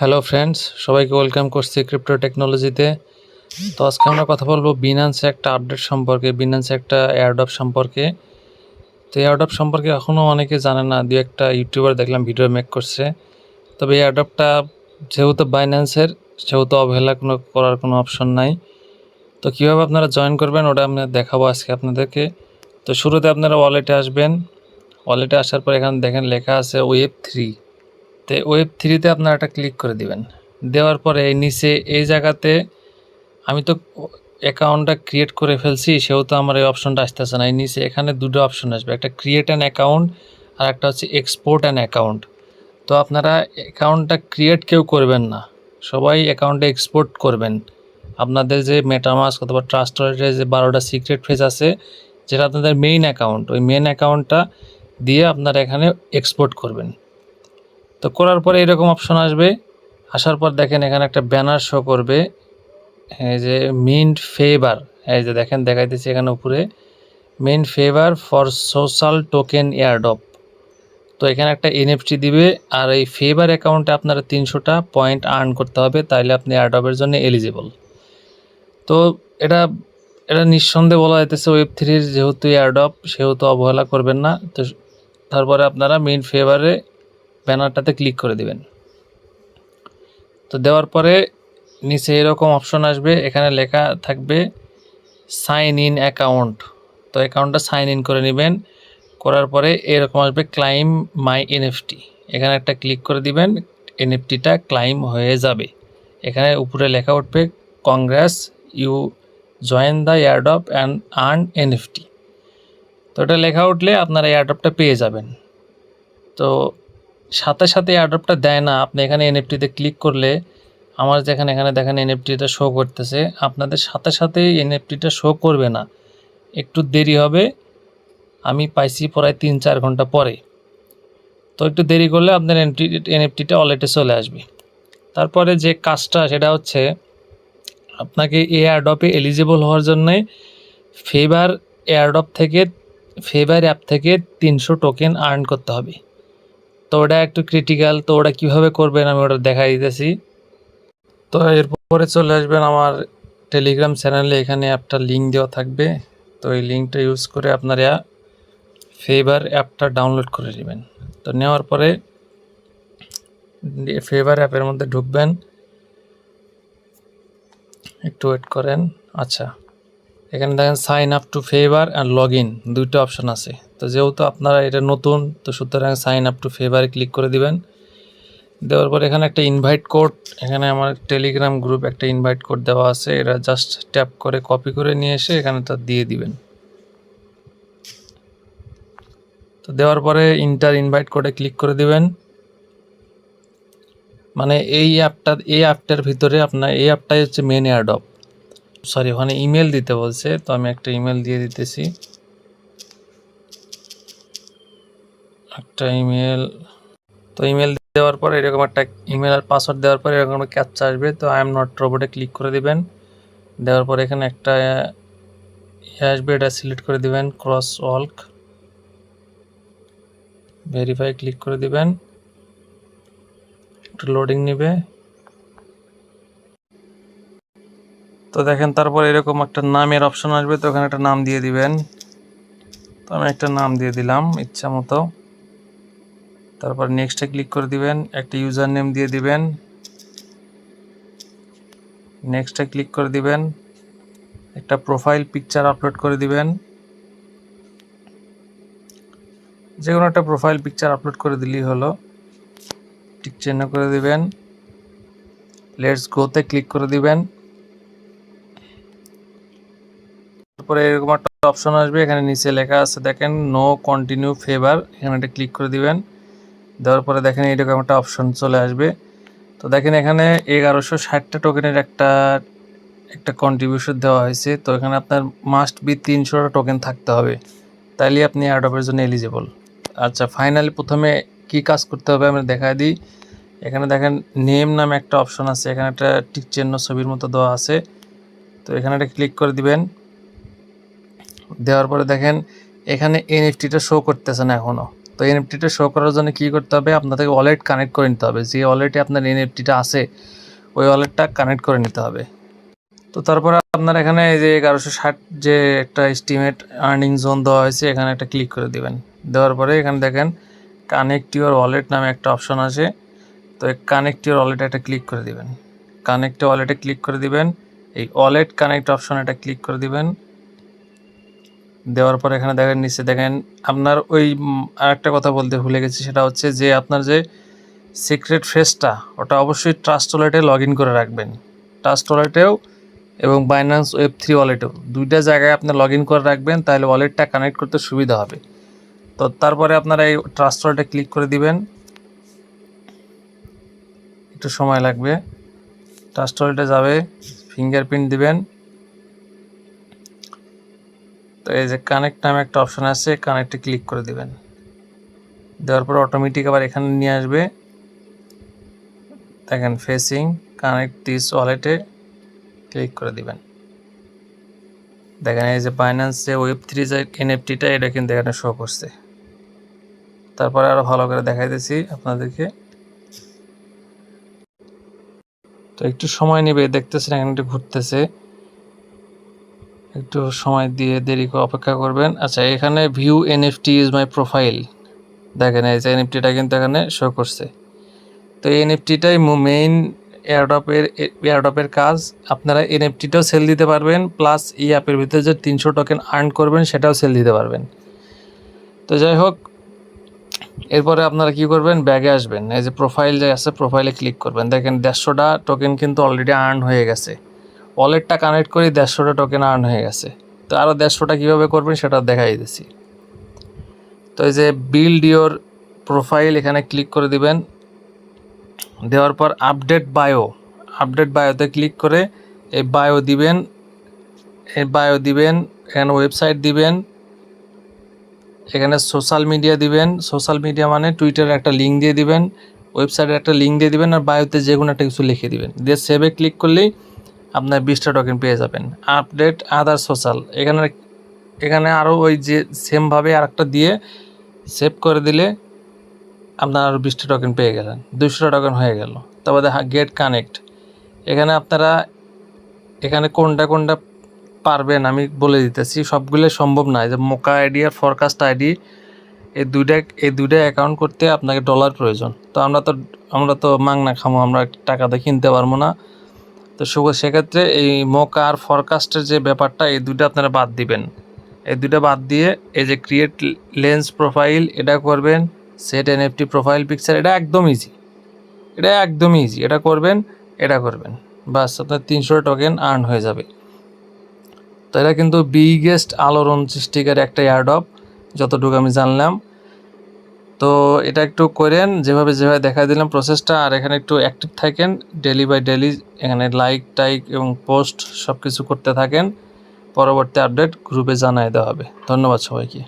Hello friends, সবাইকে welcome করছি crypto টেকনোলজিতে। তো আজকে আমরা কথা বলবো বিনান্সে একটা আপডেট সম্পর্কে, বিনান্সে একটা এয়ারড্রপ সম্পর্কে। তো এয়ারড্রপ সম্পর্কে এখনও অনেকে জানে না, দু একটা ইউটিউবার দেখলাম ভিডিও মেক করছে। তবে এই এয়ারড্রপটা যেহেতু বাইন্যান্সের, সেহেতু অবহেলা করার কোনো অপশন নাই। তো কীভাবে আপনারা জয়েন করবেন ওটা আমি দেখাবো আজকে আপনাদেরকে। তো শুরুতে আপনারা ওয়ালেটে আসবেন। ওয়ালেটে আসার পর এখানে দেখেন লেখা আছে ওয়েব 3। তো ওয়েব 3তে আপনারা একটা ক্লিক করে দিবেন। দেওয়ার পরে এই নিচে এই জায়গাতে আমি তো অ্যাকাউন্টটা ক্রিয়েট করে ফেলছি, সেহেতু আমার এই অপশনটা আসতেছে না। এই নিচে এখানে দুটো অপশন আসবে, একটা ক্রিয়েট অ্যান অ্যাকাউন্ট আর একটা হচ্ছে এক্সপোর্ট অ্যান অ্যাকাউন্ট। তো আপনারা অ্যাকাউন্টটা ক্রিয়েট কেউ করবেন না, সবাই অ্যাকাউন্টে এক্সপোর্ট করবেন। আপনাদের যে মেটামাস্ক অথবা ট্রাস্ট ওয়ালেটের যে 12টা সিক্রেট ফেজ আছে, যেটা আপনাদের মেইন অ্যাকাউন্ট, ওই মেইন অ্যাকাউন্টটা দিয়ে আপনারা এখানে এক্সপোর্ট করবেন। তো করার পরে এরকম অপশন আসবে। আসার পর দেখেন এখানে একটা ব্যানার শো করবে, এই যে মিন্ট ফেভার। এই যে দেখেন দেখাইতেছি এখানে উপরে mint Phaver for social token airdrop. তো এখানে একটা এনএফটি দিবে, আর এই ফেভার অ্যাকাউন্টে আপনারা 300টা পয়েন্ট আর্ন করতে হবে, তাইলে আপনি এয়ারড্রপের জন্য এলিজিবল। তো এটা এটা নিঃসন্দেহে বলা যাইতেছে ওয়েব 3 যেহেতু এয়ারড্রপ, সেহেতু অবহেলা করবেন না। তো তারপরে আপনারা মিন্ট ফেভারে ব্যানারটাতে ক্লিক করে দিবেন। তো দেওয়ার পরে নিচে এরকম অপশন আসবে, এখানে লেখা থাকবে সাইন ইন অ্যাকাউন্ট। তো অ্যাকাউন্টটা সাইন ইন করে নেবেন। করার পরে এরকম আসবে ক্লাইম মাই এনএফটি। এখানে একটা ক্লিক করে দিবেন, এনএফটিটা ক্লাইম হয়ে যাবে। এখানে উপরে লেখা উঠবে congrats, you join the airdrop and earn NFT. তো এটা লেখা উঠলে আপনারা এয়ারড্রপটা পেয়ে যাবেন। তো সাথে সাথে এয়ারড্রপটা দেয় না, আপনি এখানে এনএফটিতে ক্লিক করলে আমার যেখানে এখানে দেখেন এনএফটিটা শো করতেছে, আপনাদের সাথে সাথেই এনএফটিটা শো করবে না, একটু দেরি হবে। আমি পাইছি প্রায় 3-4 ঘন্টা পরে। তো একটু দেরি করলে আপনার এনএফটিটা ওয়ালেটে চলে আসবে। তারপরে যে কাজটা সেটা হচ্ছে আপনাকে এয়ারড্রপে এলিজিবল হওয়ার জন্যে ফেভার ফেভার অ্যাপ থেকে 300 টোকেন আর্ন করতে হবে। তো ওটা একটু ক্রিটিক্যাল। তো ওটা কীভাবে করবেন আমি ওটা দেখাই দিতেছি। তো এরপরে চলে আসবেন আমার টেলিগ্রাম চ্যানেলে, এখানে অ্যাপটার লিঙ্ক দেওয়া থাকবে। তো এই লিঙ্কটা ইউজ করে আপনারা ফেভার অ্যাপটা ডাউনলোড করে নেবেন। তো নেওয়ার পরে ফেভার অ্যাপের মধ্যে ঢুকবেন, একটু ওয়েট করেন। আচ্ছা, এখানে দেখেন sign up to Phaver and log in, দুইটা অপশন আছে। তো যেহেতু আপনারা এটা নতুন, তো সুতরাং সাইন আপ টু ফেভারে ক্লিক করে দিবেন। দেওয়ার পর এখানে একটা ইনভাইট কোড, এখানে আমার টেলিগ্রাম গ্রুপ একটা ইনভাইট কোড দেওয়া আছে, এটা জাস্ট ট্যাপ করে কপি করে নিয়ে এসে এখানে তা দিয়ে দিবেন। তো দেওয়ার পরে ইন্টার ইনভাইট কোডে ক্লিক করে দিবেন। মানে এই অ্যাপটার ভিতরে আপনার এই অ্যাপটাই হচ্ছে মেন এয়ারড্রপ। সরি, ওখানে ইমেল দিতে বলছে, তো আমি একটা ইমেল দিয়ে দিতেছি। একটা ইমেল। তো ইমেল দেওয়ার পরে এরকম একটা ইমেল আর পাসওয়ার্ড দেওয়ার পরে এরকম একটা ক্যাপচা আসবে। তো আই এম নট রোবটে ক্লিক করে দিবেন। দেওয়ার পরে এখানে একটা আসবে, এটা সিলেক্ট করে দিবেন, ক্রস ওয়াল্ক ভেরিফাই ক্লিক করে দিবেন। একটু লোডিং নেবে। তো দেখেন তারপর এরকম একটা নামের অপশন আসবে, তো ওখানে একটা নাম দিয়ে দিবেন। তো আমি একটা নাম দিয়ে দিলাম ইচ্ছা মতো। তারপর নেক্সটে ক্লিক করে দিবেন, একটা ইউজার নেম দিয়ে দিবেন, নেক্সটে ক্লিক করে দিবেন, একটা প্রোফাইল পিকচার আপলোড করে দিবেন। যে কোনো একটা প্রোফাইল পিকচার আপলোড করে দিলেই হলো। টিক চিহ্ন করে দিবেন, লেটস গোতে ক্লিক করে দিবেন। তারপরে এরকম একটা অপশন আসবে, এখানে নিচে লেখা আছে দেখেন নো কন্টিনিউ ফেভার, এখানে একটা ক্লিক করে দিবেন। দেওয়ার পরে দেখেন এরকম একটা অপশন চলে আসবে। তো দেখেন এখানে 1160টা টোকেনের একটা কন্ট্রিবিউশন দেওয়া হয়েছে। তো এখানে আপনার মাস্ট বি 300টা টোকেন থাকতে হবে, তাইলে আপনি এয়ারড্রপের জন্য এলিজিবল। আচ্ছা, ফাইনালি প্রথমে কি কাজ করতে হবে আমরা দেখাই দিই। এখানে দেখেন নেম নামে একটা অপশন আছে, এখানে একটা টিক চিহ্ন ছবির মতো দেওয়া আছে। তো এখানে একটা ক্লিক করে দিবেন। দেওয়ার পরে দেখেন এখানে এনএফটিটা শো করতেছে না এখনও। তো এনএফটিটা শো করার জন্য কী করতে হবে, আপনাদেরকে ওয়ালেট কানেক্ট করে নিতে হবে। যে ওয়ালেটে আপনার এনএফটিটা আছে ওই ওয়ালেটটা কানেক্ট করে নিতে হবে। তো তারপরে আপনার এখানে এই যে 1160 যে একটা এস্টিমেট আর্নিং জোন দেওয়া হয়েছে, এখানে একটা ক্লিক করে দিবেন। দেওয়ার পরে এখানে দেখেন কানেক্ট ইউর ওয়ালেট নামে একটা অপশন আছে। তো এই কানেক্ট ইউর ওয়ালেটে একটা ক্লিক করে দিবেন। কানেক্ট ওয়ালেটে ক্লিক করে দিবেন, এই ওয়ালেট কানেক্ট অপশন এটা ক্লিক করে দিবেন। দেওয়ার পরে এখানে দেখেন নিচে দেখেন আপনার ওই আরেকটা কথা বলতে ভুলে গেছি, সেটা হচ্ছে যে আপনার যে সিক্রেট ফ্রেজটা ওটা অবশ্যই ট্রাস্ট ওয়ালেটে লগ ইন করে রাখবেন। ট্রাস্ট ওয়ালেটেও এবং বাইন্যান্স ওয়েব3 ওয়ালেটেও দুইটা জায়গায় আপনি লগ ইন করে রাখবেন, তাহলে ওয়ালেটটা কানেক্ট করতে সুবিধা হবে। তো তারপরে আপনারা এই ট্রাস্ট ওয়ালেটে ক্লিক করে দিবেন, একটু সময় লাগবে। ট্রাস্ট ওয়ালেটে যাবে, ফিঙ্গারপ্রিন্ট দিবেন। তো এই যে কানেক্ট নামে একটা অপশন আছে, কানেক্টে ক্লিক করে দিবেন। দেওয়ার পর অটোমেটিক আবার এখানে নিয়ে আসবে, দেখেন ফেসিং কানেক্ট দিস ওয়ালেটে ক্লিক করে দিবেন। দেখেন এই যে বাইন্যান্স যে ওয়েব3 যে এনএফটিটা এটা কিন্তু এখানে শো করছে। তারপরে আরও ভালো করে দেখাই দিচ্ছি আপনাদেরকে। তো একটু সময় নেবে, দেখতেছেন এখানে একটু ঘুরতেছে, একটু সময় দিয়ে দেরি করে অপেক্ষা করবেন। আচ্ছা, এখানে view NFT is my profile, দেখেন এই যে এনএফটিটা কিন্তু এখানে শো করছে। তো এই এনএফটিটাই মেইন এয়ারড্রপের কাজ। আপনারা এনএফটিটাও সেল দিতে পারবেন, প্লাস এই অ্যাপের ভিতরে যে 300 টোকেন আর্ন করবেন সেটাও সেল দিতে পারবেন। তো যাই হোক, এরপরে আপনারা কি করবেন, ব্যাগে আসবেন, এই যে প্রোফাইল যে আছে প্রোফাইলে ক্লিক করবেন। দেখেন 150টা টোকেন কিন্তু অলরেডি আর্ন হয়ে গেছে। ওয়ালেটটা কানেক্ট করে 150টা টোকেন আর্ন হয়ে গেছে। তো আরও 150টা কীভাবে করবেন সেটা দেখাই দিচ্ছি। তো এই যে বিল্ড ইওর প্রোফাইল এখানে ক্লিক করে দিবেন। দেওয়ার পর আপডেট বায়োতে ক্লিক করে এই বায়ো দিবেন, এখানে ওয়েবসাইট দিবেন, এখানে সোশ্যাল মিডিয়া দিবেন। সোশ্যাল মিডিয়া মানে টুইটারের একটা লিঙ্ক দিয়ে দিবেন, ওয়েবসাইটের একটা লিঙ্ক দিয়ে দিবেন, আর বায়োতে যে কোনো একটা কিছু লিখে দিবেন। দিয়ে সেভে ক্লিক করলেই আপনার 20টা টোকেন পেয়ে যাবেন। আপডেট আদার সোশ্যাল, এখানে আরও ওই যে সেমভাবে আর একটা দিয়ে সেভ করে দিলে আপনার আরও 20টা টোকেন পেয়ে গেলেন, 200টা টোকেন হয়ে গেল। তারপরে গেট কানেক্ট, এখানে আপনারা এখানে কোনটা পারবেন আমি বলে দিতেছি, সবগুলো সম্ভব নয়। যে মোকা আইডি আর ফরকাস্ট আইডি এই দুইটা অ্যাকাউন্ট করতে আপনাকে ডলার প্রয়োজন। তো আমরা তো মাংনা খামো, আমরা টাকাতে কিনতে পারবো না। তো সেক্ষেত্রে এই মোকা আর ফরকাস্টের যে ব্যাপারটা, এই দুইটা আপনারা বাদ দিবেন। এই দুইটা বাদ দিয়ে এই যে ক্রিয়েট লেন্স প্রোফাইল এটা করবেন, সেট এনএফটি প্রোফাইল পিকচার, এটা একদম ইজি, এটা করবেন, বাস আপনার 300 টোকেন আর্ন হয়ে যাবে। তো এটা কিন্তু বিগেস্ট আলোড়ন সৃষ্টিকারী একটা এয়ারড্রপ যতটুকু আমি জানলাম। তো এটা একটু করেন, যেভাবে দেখা দিলাম প্রসেসটা, আর এখানে একটু অ্যাক্টিভ থাকেন, ডেলি বাই ডেলি এখানে লাইক টাইক এবং পোস্ট সব কিছু করতে থাকেন। পরবর্তী আপডেট গ্রুপে জানাই দেওয়া হবে। ধন্যবাদ সবাইকে।